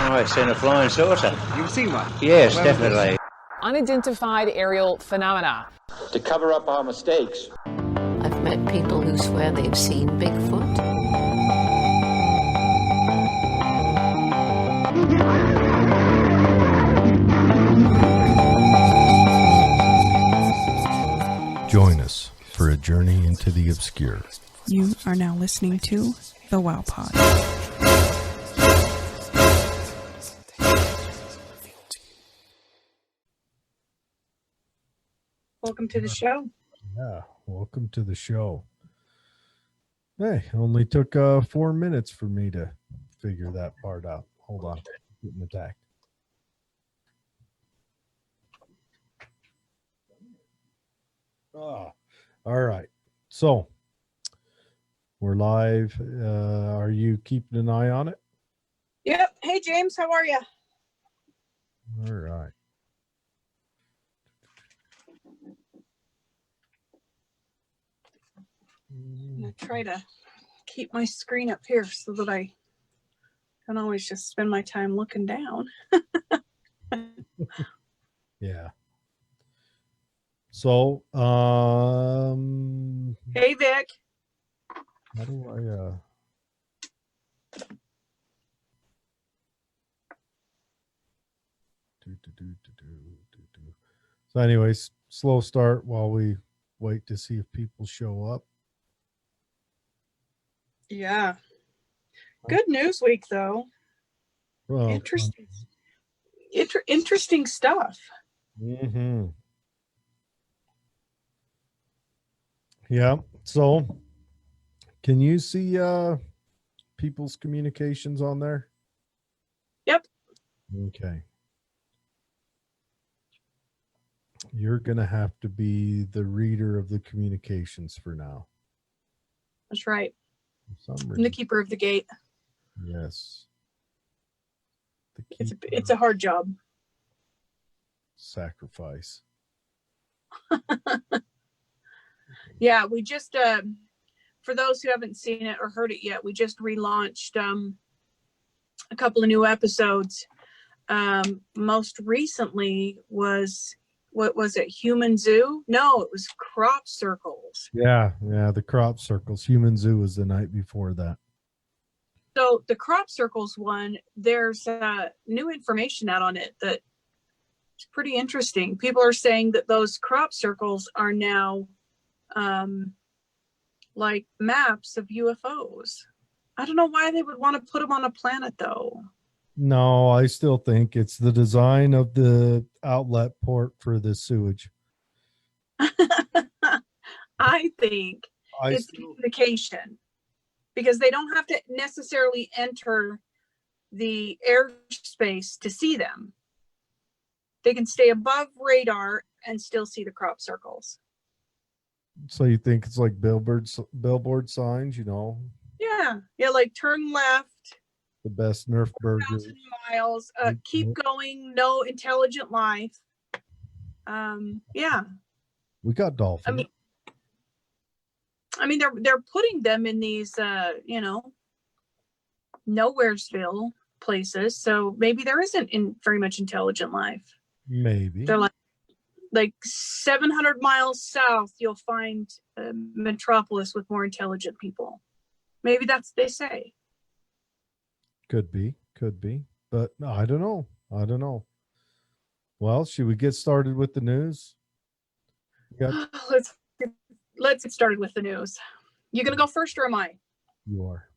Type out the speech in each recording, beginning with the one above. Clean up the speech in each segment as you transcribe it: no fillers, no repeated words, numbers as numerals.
Oh, it's in a flying saucer. You've seen one? Yes, Where was this? definitely. Unidentified aerial phenomena. To cover up our mistakes. I've met people who swear they've seen Bigfoot. Join us for a journey into the obscure. You are now listening to The Wow Pod. Welcome to the show. Yeah, welcome to the show. Hey, only took 4 minutes for me to figure that part out. Hold on, getting attacked. Oh, all right. So we're live. Are you keeping an eye on it? Yep. Hey, James, how are you? All right. I'm going to try to keep my screen up here so that I don't always just spend my time looking down. Yeah. So, Hey, Vic. how do I, So anyways, slow start while we wait to see if people show up. Yeah. Good news week, though. Well, Interesting. Interesting stuff. Mm-hmm. Yeah. So, can you see people's communications on there? Yep. Okay. You're going to have to be the reader of the communications for now. That's right. For some I'm the reason. keeper of the gate. Yes. It's a hard job. Sacrifice. Yeah, we just, for those who haven't seen it or heard it yet, we just relaunched a couple of new episodes. Most recently was, what was it, Human Zoo? No, it was Crop Circles. Yeah, the crop circles. Human Zoo was the night before that. So the Crop Circles one, there's new information out on it that is pretty interesting. People are saying that those crop circles are now like maps of UFOs. I don't know why they would want to put them on a planet, though. No, I still think it's the design of the outlet port for the sewage. I think it's communication, because they don't have to necessarily enter the airspace to see them. They can stay above radar and still see the crop circles. So you think it's like billboard signs, you know? Yeah, like turn left. The best Nerf burger. 1,000 miles. Keep going. No intelligent life. Yeah. We got dolphins. I mean, they're putting them in these, nowheresville places. So maybe there isn't very much intelligent life. Maybe. They're like 700 miles south, you'll find a metropolis with more intelligent people. Maybe that's they say. Could be, but I don't know. Well, should we get started with the news? Let's get started with the news. You gonna go first, or am I? You are.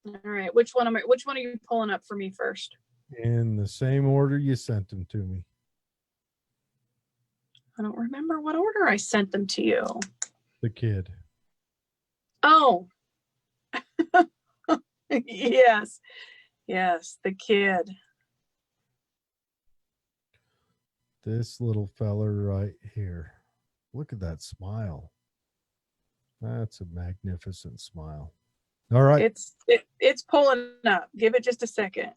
All right. Which one are you pulling up for me first? In the same order you sent them to me. I don't remember what order I sent them to you. The kid. Oh. Yes, the kid. This little feller right here. Look at that smile. That's a magnificent smile. All right. It's pulling up. Give it just a second.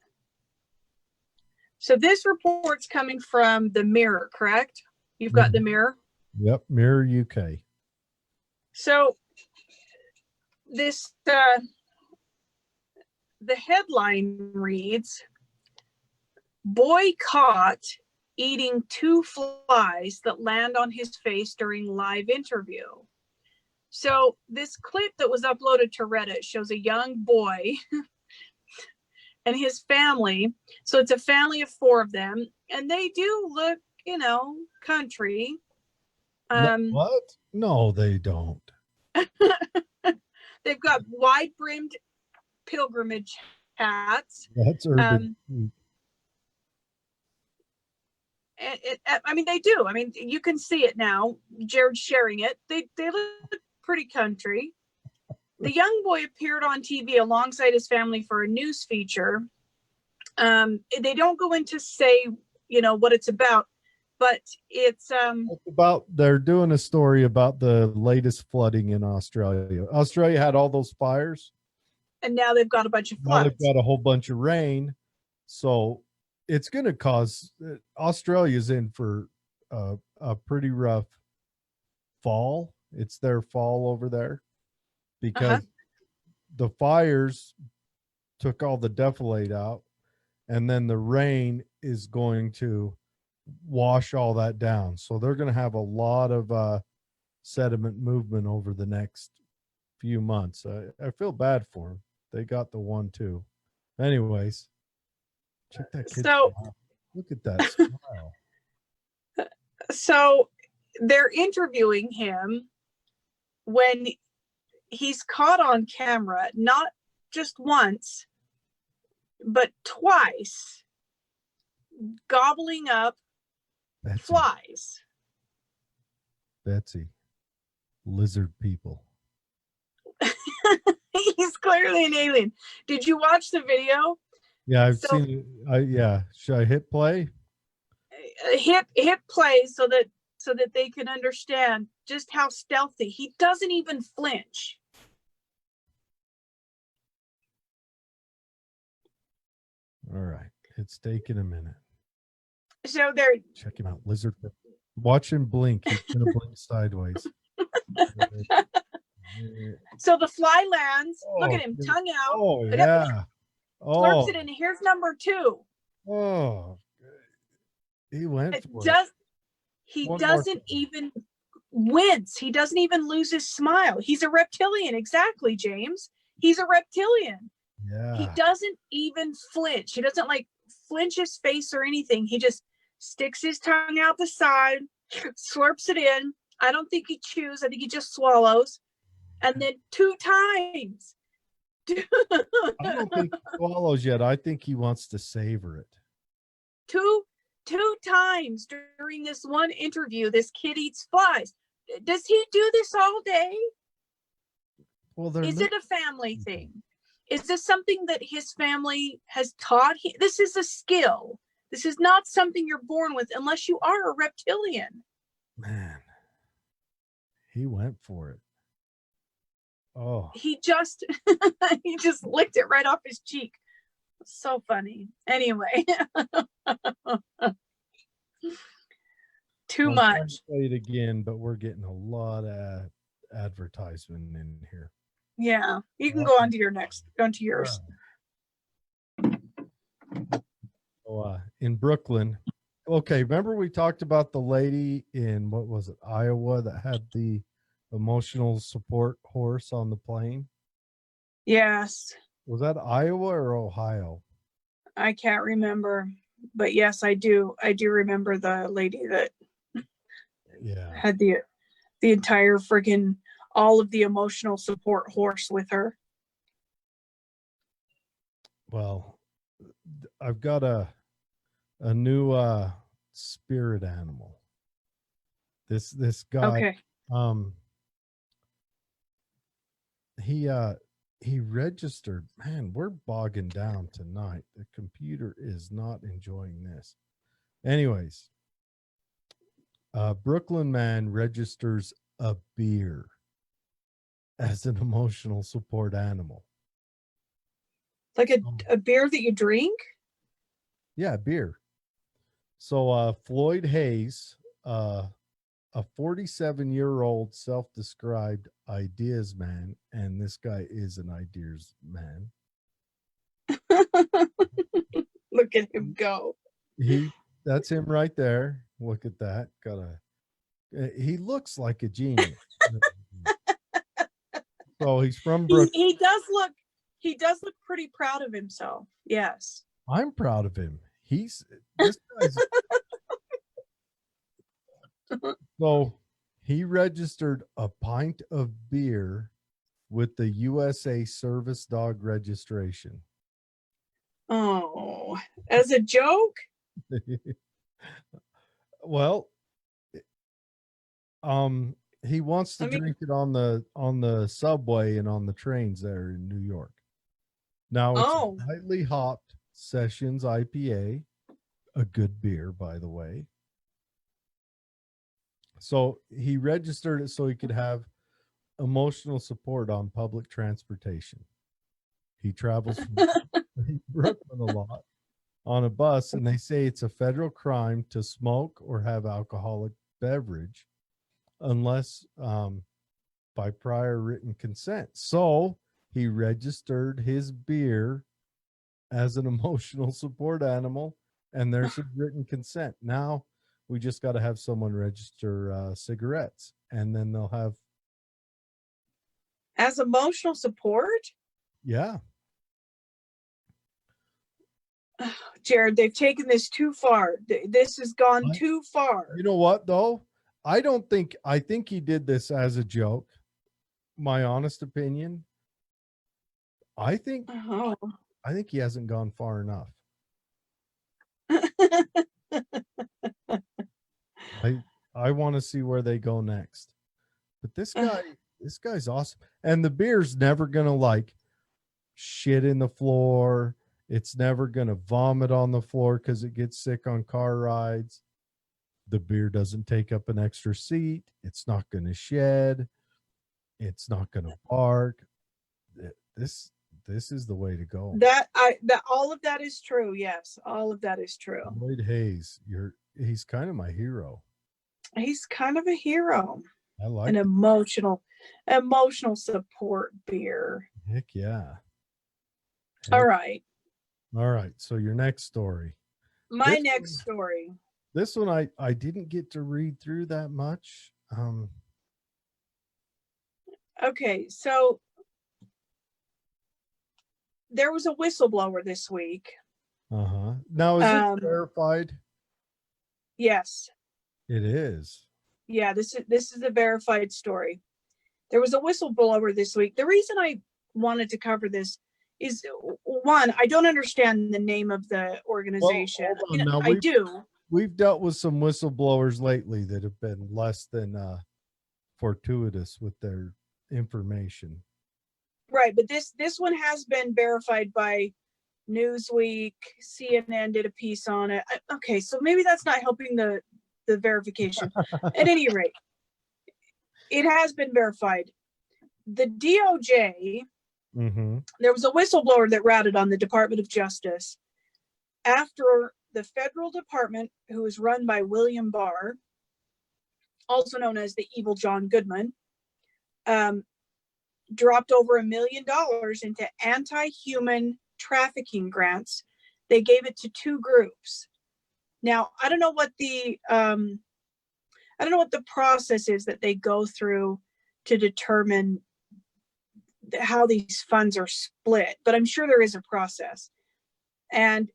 So this report's coming from the Mirror, correct? You've got the Mirror? Yep, Mirror UK. So this the headline reads, Boy caught eating 2 flies that land on his face during live interview. So this clip that was uploaded to Reddit shows a young boy and his family. So it's a family of 4 of them, and they do look, country. What? No, they don't. They've got wide-brimmed pilgrimage hats. That's urban. They do. You can see it now. Jared's sharing it. They look pretty country. The young boy appeared on TV alongside his family for a news feature. They don't go into say, what it's about, but it's about, they're doing a story about the latest flooding in Australia. Australia had all those fires, and now they've got a bunch of floods. Now they've got a whole bunch of rain, so it's going to cause Australia's in for a pretty rough fall. It's their fall over there because the fires took all the defilade out, and then the rain is going to wash all that down. So they're going to have a lot of sediment movement over the next few months. I feel bad for them. They got the 1-2. Anyways, check that kid. So look at that smile. So they're interviewing him when he's caught on camera, not just once, but twice, gobbling up flies. Betsy, lizard people. He's clearly an alien. Did you watch the video? Yeah, I've seen it. Yeah. Should I hit play? Hit play so that they can understand just how stealthy. He doesn't even flinch. All right. It's taking a minute. So they're check him out. Lizard. Watch him blink. He's gonna blink sideways. So the fly lands. Look at him, tongue out. Oh yeah. Slurps it in. Here's number 2. Oh, he went for it. He One doesn't even wince. He doesn't even lose his smile. He's a reptilian. Exactly, James. He's a reptilian. Yeah. He doesn't even flinch. He doesn't flinch his face or anything. He just sticks his tongue out the side, slurps it in. I don't think he chews. I think he just swallows. And then 2 times. I don't think he swallows yet. I think he wants to savor it. Two times during this one interview, this kid eats flies. Does he do this all day? Well, is it a family thing? Is this something that his family has taught him? This is a skill. This is not something you're born with unless you are a reptilian. Man, he went for it. Oh, he just licked it right off his cheek. So funny. Anyway, too much. Play it again, but we're getting a lot of advertisement in here. Yeah, you can go on to yours. In Brooklyn. Okay, remember we talked about the lady in, what was it, Iowa, that had the emotional support horse on the plane? Yes. Was that Iowa or Ohio? I can't remember, but yes, I do. I do remember the lady that had the entire freaking all of the emotional support horse with her. Well, I've got a new spirit animal. This guy, he registered. Man, we're bogging down tonight. The computer is not enjoying this. Anyways, Brooklyn man registers a beer as an emotional support animal. Like a beer that you drink? Yeah, beer. So Floyd Hayes, a 47-year-old self-described ideas man, and this guy is an ideas man. Look at him go. That's him right there. Look at that. He looks like a genius. So he's from Brook. He does look pretty proud of himself. Yes. I'm proud of him. This guy's so he registered a pint of beer with the USA Service Dog registration. Oh, as a joke? Well, he wants to drink it on the subway and on the trains there in New York. Now it's lightly hopped Sessions IPA, a good beer, by the way. So he registered it so he could have emotional support on public transportation. He travels from Brooklyn a lot on a bus, and they say it's a federal crime to smoke or have alcoholic beverage unless by prior written consent. So he registered his beer as an emotional support animal, and there's a written consent. Now we just got to have someone register cigarettes, and then they'll have as emotional support. Yeah. Jared, they've taken this too far. This has gone too far. You know what, though? I think he did this as a joke. My honest opinion. I think he hasn't gone far enough. I want to see where they go next. But this guy's awesome. And the beer's never gonna like shit in the floor. It's never gonna vomit on the floor because it gets sick on car rides. The beer doesn't take up an extra seat. It's not gonna shed. It's not gonna bark. This is the way to go. All of that is true. Yes, all of that is true. Lloyd Hayes, he's kind of my hero. He's kind of a hero. I like an emotional support beer. Heck yeah. All right. So your next story. My next story. This one I didn't get to read through that much. Okay, so there was a whistleblower this week. Now is it verified? Yes. It is. Yeah, this is a verified story. There was a whistleblower this week. The reason I wanted to cover this is, one, I don't understand the name of the organization. Well, I do. We've dealt with some whistleblowers lately that have been less than fortuitous with their information. Right, but this one has been verified by Newsweek. CNN did a piece on it. Okay, so maybe that's not helping the verification. At any rate, it has been verified. The DOJ, there was a whistleblower that ratted on the Department of Justice after the federal department, who is run by William Barr, also known as the evil John Goodman, dropped over $1 million into anti-human trafficking grants. They gave it to two groups. Now, I don't know what the process is that they go through to determine how these funds are split, but I'm sure there is a process. And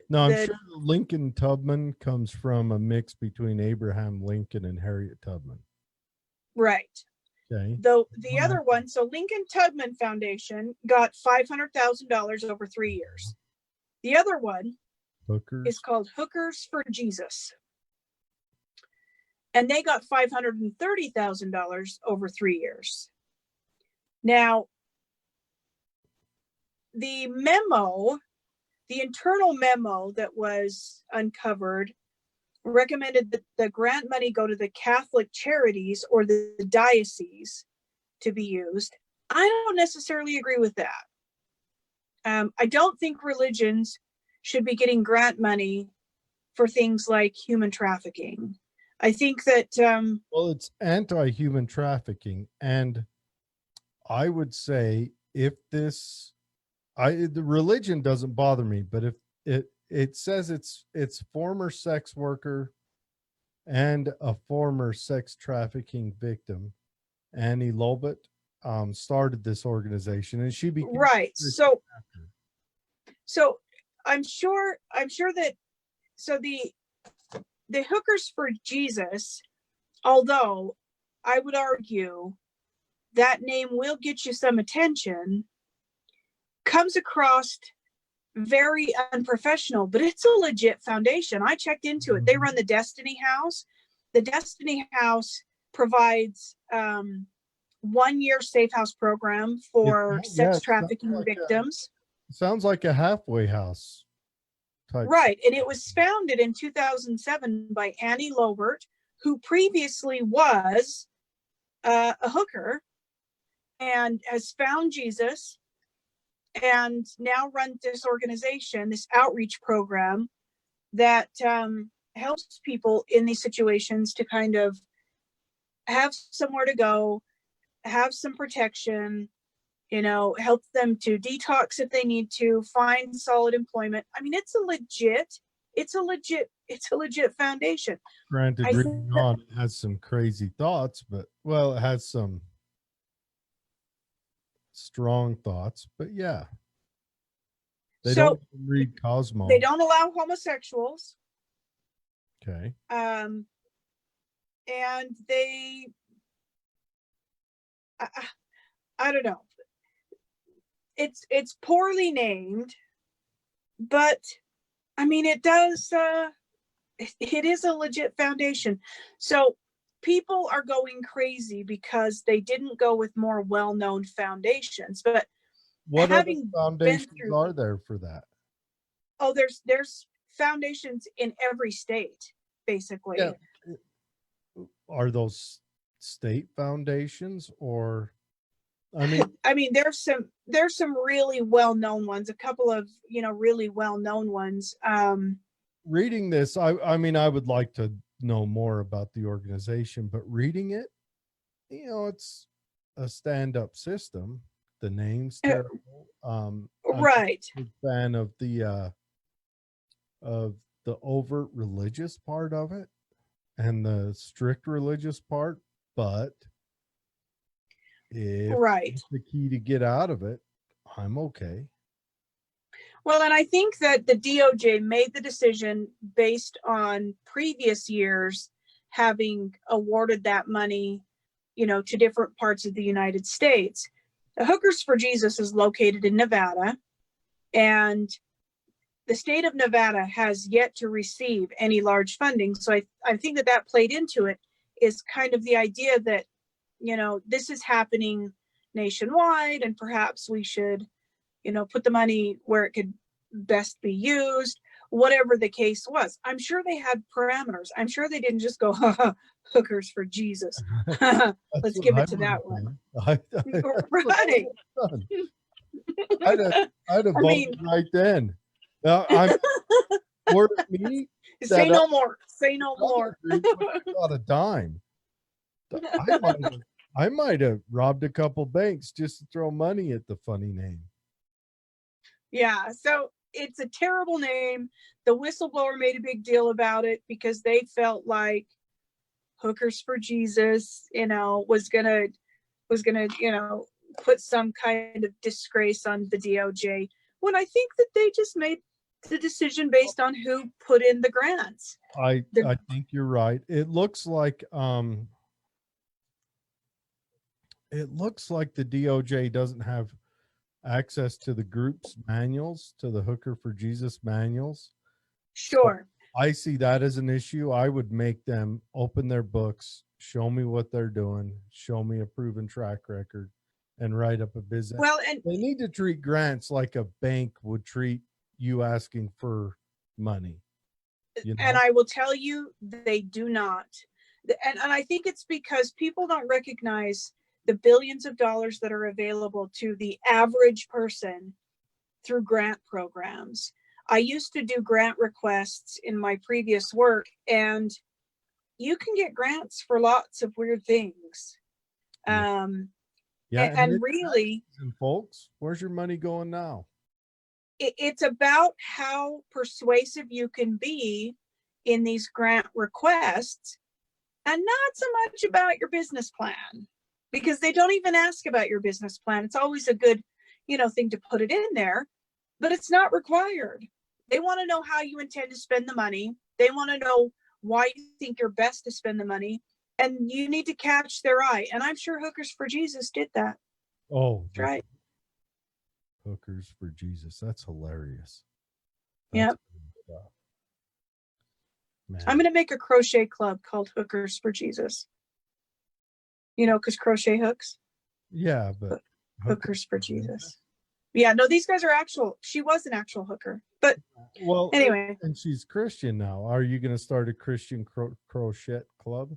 no, I'm sure Lincoln Tubman comes from a mix between Abraham Lincoln and Harriet Tubman. Right. Okay. Though the other one, so Lincoln Tubman Foundation got $500,000 over 3 years. The other one is called Hookers for Jesus. And they got $530,000 over 3 years. Now, the internal memo that was uncovered recommended that the grant money go to the Catholic charities or the diocese to be used. I don't necessarily agree with that. I don't think religions should be getting grant money for things like human trafficking. I think that well, it's anti-human trafficking, and I would say if the religion doesn't bother me, but if it says it's former sex worker and a former sex trafficking victim, Annie Lobet, started this organization, and she became Right. So I'm sure that the Hookers for Jesus, although I would argue that name will get you some attention, comes across very unprofessional, but it's a legit foundation. I checked into it. They run the Destiny House. The Destiny House provides 1 year safe house program for sex trafficking victims. Sounds like a halfway house type. Right. And it was founded in 2007 by Annie Lobert, who previously was a hooker and has found Jesus and now runs this organization, this outreach program that helps people in these situations to kind of have somewhere to go, have some protection, help them to detox if they need to, find solid employment. I mean, it's a legit foundation. Granted, reading on, it has some crazy thoughts, but it has some strong thoughts, but yeah. They don't read Cosmo. They don't allow homosexuals. Okay. And they, I don't know. It's poorly named, but I mean, it does, it is a legit foundation. So people are going crazy because they didn't go with more well-known foundations, but what other foundations are there for that? Oh, there's foundations in every state, basically. Yeah. Are those state foundations, or I mean there's some really well-known ones, a couple of really well-known ones. Reading this, I mean I would like to know more about the organization, but reading it, it's a stand-up system. The name's terrible. Right. I'm a big fan of the overt religious part of it and the strict religious part, but if it's the key to get out of it, I'm okay. Well, and I think that the DOJ made the decision based on previous years having awarded that money, to different parts of the United States. The Hookers for Jesus is located in Nevada, and the state of Nevada has yet to receive any large funding. So I think that played into it, is kind of the idea that, this is happening nationwide, and perhaps we should, put the money where it could best be used, whatever the case was. I'm sure they had parameters. I'm sure they didn't just go, Hookers for Jesus. Let's give it to that one. Right. I'd have voted right then. Now, for me, say no more. Say no more. Got a dime. I might have robbed a couple banks just to throw money at the funny name. Yeah, so it's a terrible name. The Whistleblower made a big deal about it because they felt like Hookers for Jesus, was gonna, put some kind of disgrace on the DOJ, when I think that they just made the decision based on who put in the grants. I think you're right. It looks like the DOJ doesn't have access to the group's manuals, to the Hooker for Jesus manuals. Sure. So I see that as an issue. I would make them open their books, show me what they're doing, show me a proven track record, and write up a business. Well, and they need to treat grants like a bank would treat you asking for money. And I will tell you, they do not. And I think it's because people don't recognize the billions of dollars that are available to the average person through grant programs. I used to do grant requests in my previous work, and you can get grants for lots of weird things. And really, folks, where's your money going now? it's about how persuasive you can be in these grant requests, and not so much about your business plan, because they don't even ask about your business plan. It's always a good, thing to put it in there, but it's not required. They want to know how you intend to spend the money. They want to know why you think you're best to spend the money, and you need to catch their eye. And I'm sure Hookers for Jesus did that. Oh, That's right. Hookers for Jesus. That's hilarious. Yep. Good stuff. Man. I'm going to make a crochet club called Hookers for Jesus. Because crochet hooks. Yeah, but Hookers for Jesus. Yeah, no, these guys are actual. She was an actual hooker. But well, anyway. And she's Christian now. Are you going to start a Christian crochet club?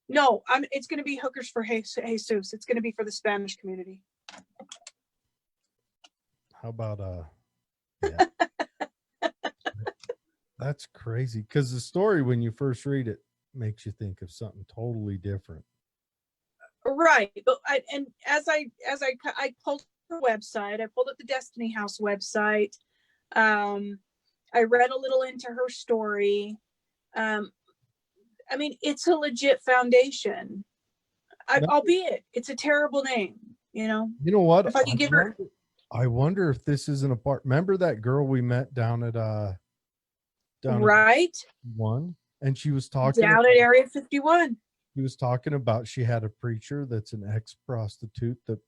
No, it's going to be Hookers for Jesus. It's going to be for the Spanish community. How about yeah. That's crazy, because the story, when you first read it, makes you think of something totally different. Right, but I pulled her website. I pulled up the Destiny House website. I read a little into her story. It's a legit foundation. Albeit it's a terrible name. You know what? If I could give her. I wonder if this isn't a part. Remember that girl we met down at right one, and she was talking down at Area 51. He was talking about she had a preacher that's an ex-prostitute. That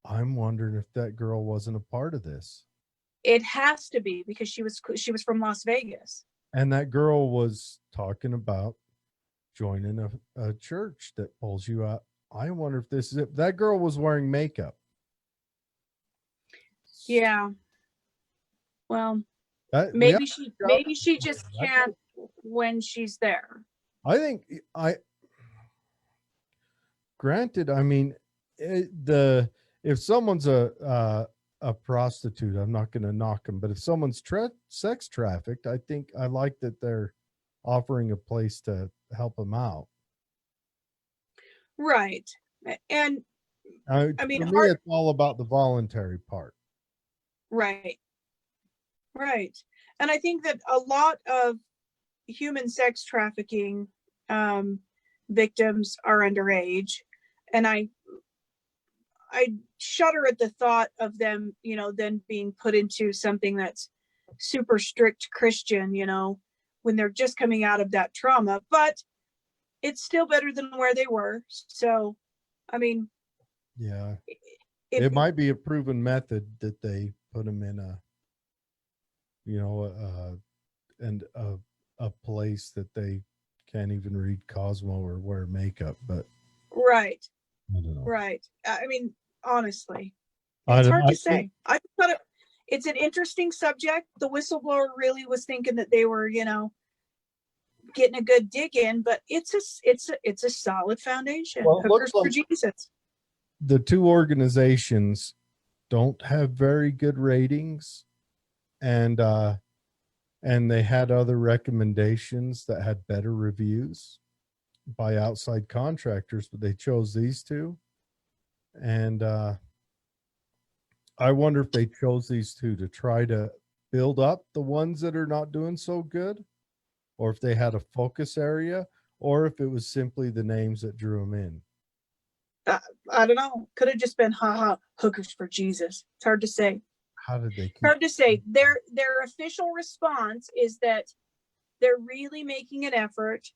I'm wondering if that girl wasn't a part of this. It has to be, because she was from Las Vegas. And that girl was talking about joining a church that pulls you out. I wonder if this is it. That girl was wearing makeup. Yeah. Well, maybe she just can't when she's there. I think granted, if someone's a prostitute, I'm not going to knock them, but if someone's sex trafficked, I think I like that they're offering a place to help them out. Right. And for me, it's all about the voluntary part. Right. And I think that a lot of human sex trafficking victims are underage, and I shudder at the thought of them, then being put into something that's super strict Christian, when they're just coming out of that trauma. But it's still better than where they were. So, yeah, it might be a proven method that they put them in a place that they can't even read Cosmo or wear makeup. But right. I don't know. Right. Honestly, it's hard to say. I thought it's an interesting subject. The whistleblower really was thinking that they were, getting a good dig in, but it's a solid foundation. Well, Hookers for Jesus. The two organizations don't have very good ratings, and they had other recommendations that had better reviews by outside contractors, but they chose these two. And I wonder if they chose these two to try to build up the ones that are not doing so good, or if they had a focus area, or if it was simply the names that drew them in. I don't know. Could have just been Hookers for Jesus. It's hard to say. How did they? Hard to say. Their official response is that they're really making an effort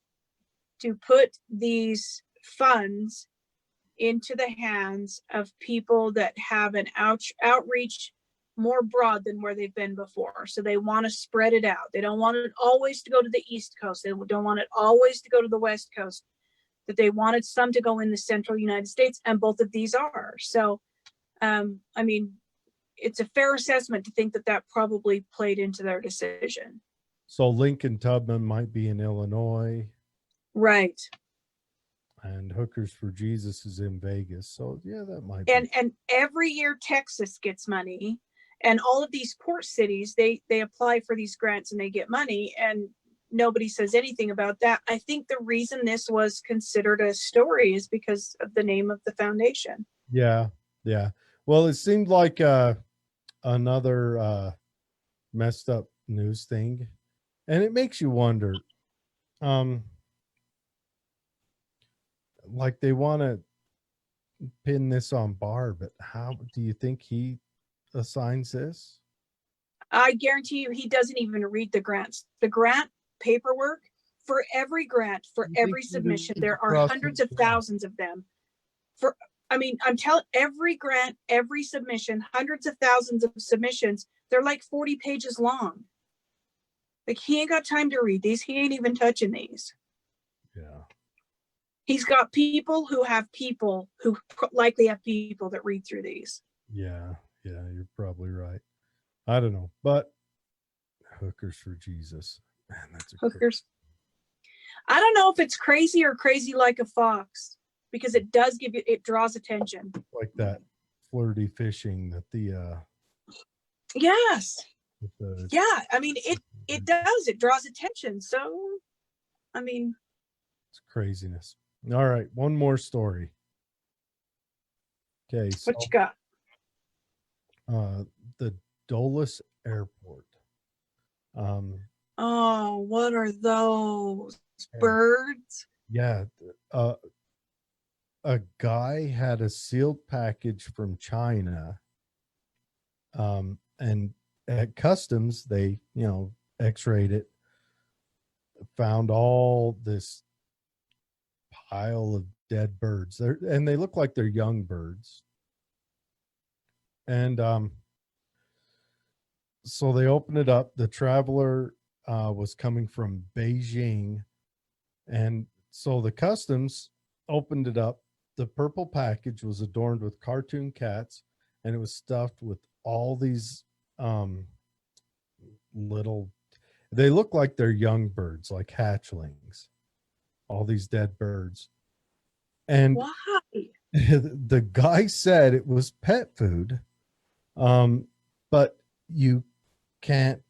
to put these funds into the hands of people that have an outreach more broad than where they've been before. So they want to spread it out. They don't want it always to go to the East Coast. They don't want it always to go to the West Coast. That they wanted some to go in the central United States, and both of these are. So, it's a fair assessment to think that probably played into their decision. So Lincoln Tubman might be in Illinois. Right. And Hookers for Jesus is in Vegas. So yeah, that might be. And every year Texas gets money, and all of these port cities, they apply for these grants and they get money, and nobody says anything about that. I think the reason this was considered a story is because of the name of the foundation. Yeah. Well, it seemed like another messed up news thing, and it makes you wonder. Like they want to pin this on Barr, but how do you think he assigns this? I guarantee you he doesn't even read the grants. The grant paperwork for every grant, for every submission, there are hundreds of thousands of them. I'm telling every grant, every submission, hundreds of thousands of submissions, they're like 40 pages long. Like he ain't got time to read these. He ain't even touching these. Yeah. He's got people who likely have people that read through these. Yeah, you're probably right. I don't know, but hookers for Jesus, man, that's a Hookers. I don't know if it's crazy or crazy like a fox, because it draws attention. Like that flirty fishing that Yes. Yeah, I mean it does. It draws attention. So, I mean, it's craziness. All right, one more story. Okay, so what you got? The Dulles Airport. Oh, what are those birds? Yeah, a guy had a sealed package from China, and at customs they, x-rayed it, found all this pile of dead birds there, and they look like they're young birds. And so they opened it up. The traveler was coming from Beijing, and so the customs opened it up. The purple package was adorned with cartoon cats, and it was stuffed with all these little, they look like they're young birds, like hatchlings, all these dead birds. And why? The guy said it was pet food, but you can't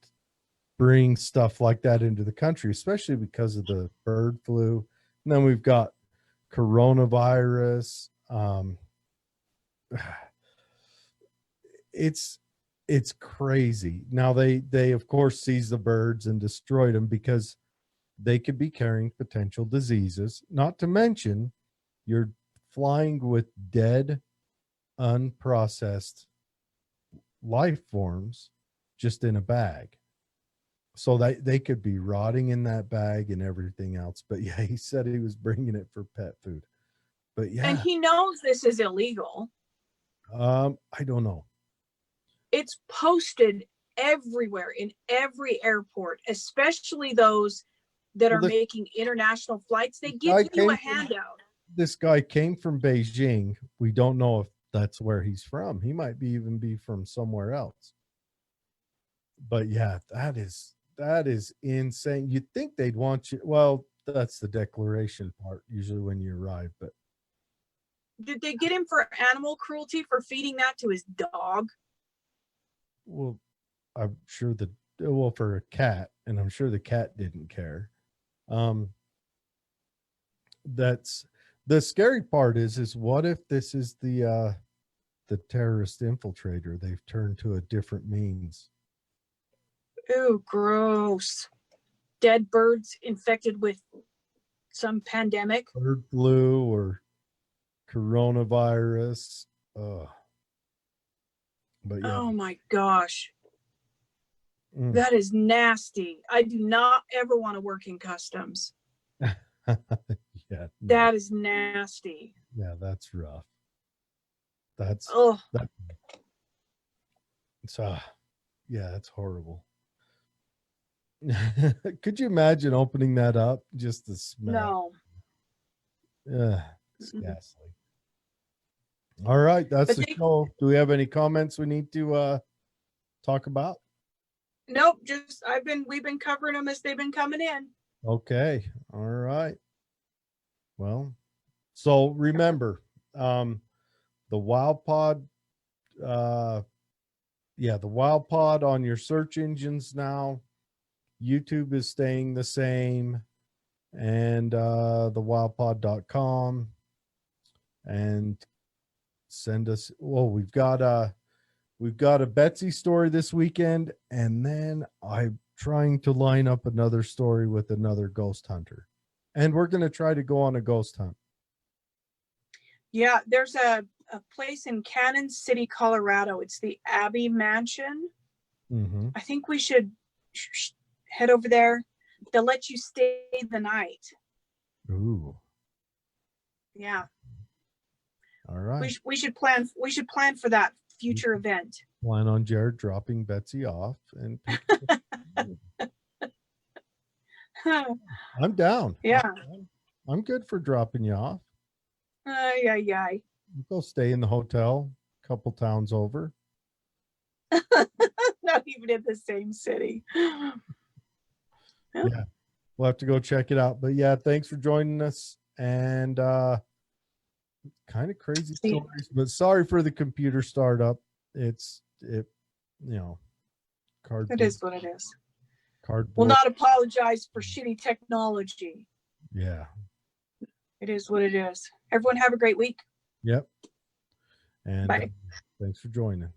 bring stuff like that into the country, especially because of the bird flu. And then we've got coronavirus. It's crazy. Now they of course seized the birds and destroyed them because they could be carrying potential diseases. Not to mention, you're flying with dead, unprocessed life forms just in a bag. So they could be rotting in that bag and everything else. But yeah, he said he was bringing it for pet food. But yeah. And he knows this is illegal. I don't know. It's posted everywhere in every airport, especially those that are making international flights. They give you a handout. This guy came from Beijing. We don't know if that's where he's from. He might even be from somewhere else. But yeah, that is insane. You'd think they'd want you. Well, that's the declaration part, usually when you arrive. But did they get him for animal cruelty for feeding that to his dog? Well, I'm sure for a cat, and I'm sure the cat didn't care. That's the scary part is what if this is the terrorist infiltrator? They've turned to a different means. Ew, gross. Dead birds infected with some pandemic. Bird flu or coronavirus. But yeah. Oh my gosh. That is nasty. I do not ever want to work in customs. Yeah. No. That is nasty. Yeah, that's rough. Yeah, it's horrible. Could you imagine opening that up? Just the smell. No. Yeah, it's ghastly. All right, that's the show. Do we have any comments we need to talk about? Nope, we've been covering them as they've been coming in. Okay. All right. Well, so remember, the Wild Pod, the Wild Pod on your search engines now. YouTube is staying the same, and thewildpod.com, and send us. Well, we've got We've got a Betsy story this weekend, and then I'm trying to line up another story with another ghost hunter. And we're going to try to go on a ghost hunt. Yeah, there's a place in Cannon City, Colorado. It's the Abbey Mansion. Mm-hmm. I think we should head over there. They'll let you stay the night. Ooh. Yeah. All right. We should plan for that future event. Plan on Jared dropping Betsy off and I'm down. Yeah. I'm good for dropping you off. Yeah. Go stay in the hotel a couple towns over. Not even in the same city. Yeah. We'll have to go check it out. But yeah, thanks for joining us. And kind of crazy stories, but sorry for the computer startup. Cardboard. It is what it is. Cardboard. We'll not apologize for shitty technology. Yeah. It is what it is. Everyone have a great week. Yep. And Bye. thanks for joining.